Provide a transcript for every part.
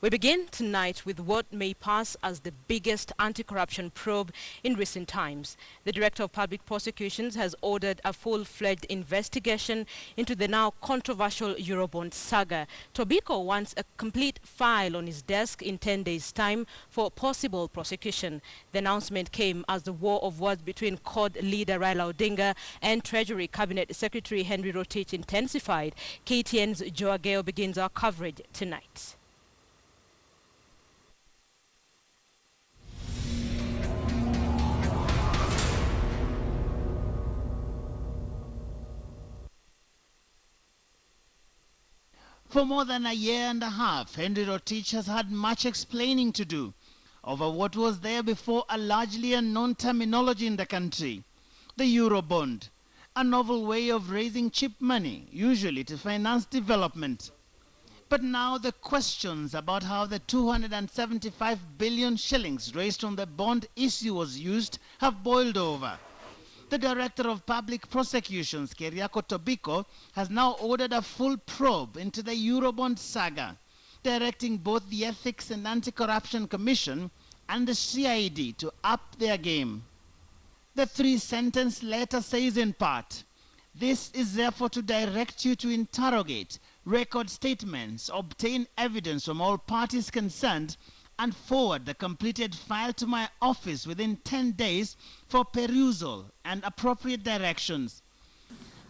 We begin tonight with what may pass as the biggest anti-corruption probe in recent times. The Director of Public Prosecutions has ordered a full-fledged investigation into the now controversial Eurobond saga. Tobiko wants a complete file on his desk in 10 days' time for possible prosecution. The announcement came as the war of words between CORD leader Raila Odinga and Treasury Cabinet Secretary Henry Rotich intensified. KTN'S Joe Ageyo begins our coverage tonight. For more than a year and a half, Henry Rotich has had much explaining to do over what was there before a largely unknown terminology in the country, the Eurobond, a novel way of raising cheap money, usually to finance development. But now the questions about how the 275 billion shillings raised from the bond issue was used have boiled over. The Director of Public Prosecutions, Tobiko, has now ordered a full probe into the Eurobond saga, directing both the Ethics and Anti-Corruption Commission and the CID to up their game. The three-sentence letter says in part, "This is therefore to direct you to interrogate, record statements, obtain evidence from all parties concerned, and forward the completed file to my office within 10 days for perusal and appropriate directions."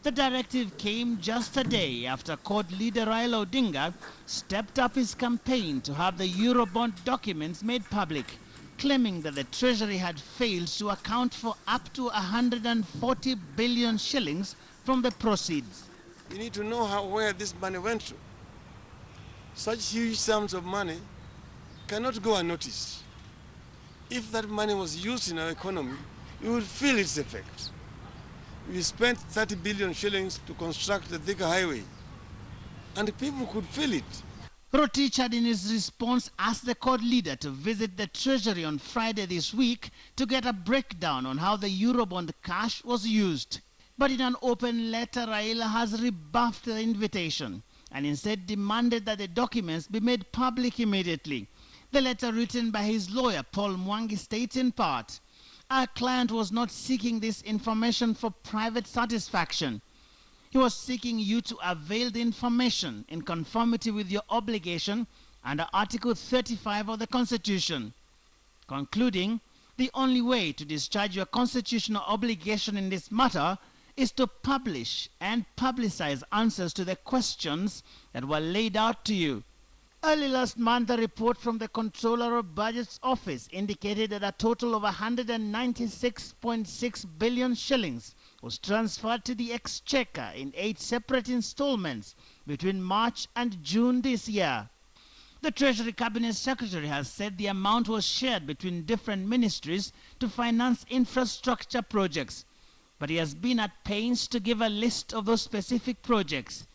The directive came just a day after CORD leader Raila Odinga stepped up his campaign to have the Eurobond documents made public, claiming that the Treasury had failed to account for up to 140 billion shillings from the proceeds. You need to know where this money went to. Such huge sums of money cannot go unnoticed. If that money was used in our economy, you would feel its effect. We spent 30 billion shillings to construct the Thika highway, and people could feel it. Rotich had in his response asked the CORD leader to visit the Treasury on Friday this week to get a breakdown on how the Eurobond cash was used. But in an open letter, Raila has rebuffed the invitation and instead demanded that the documents be made public immediately. The letter written by his lawyer, Paul Mwangi, states in part, "Our client was not seeking this information for private satisfaction. He was seeking you to avail the information in conformity with your obligation under Article 35 of the Constitution." Concluding, the only way to discharge your constitutional obligation in this matter is to publish and publicize answers to the questions that were laid out to you. Early last month, a report from the Controller of Budget's office indicated that a total of 196.6 billion shillings was transferred to the Exchequer in 8 separate installments between March and June this year. The Treasury Cabinet Secretary has said the amount was shared between different ministries to finance infrastructure projects, but he has been at pains to give a list of those specific projects,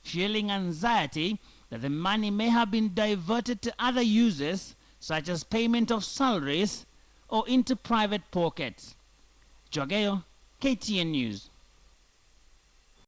fueling anxiety that the money may have been diverted to other uses, such as payment of salaries or into private pockets. Joe Ageyo, KTN News.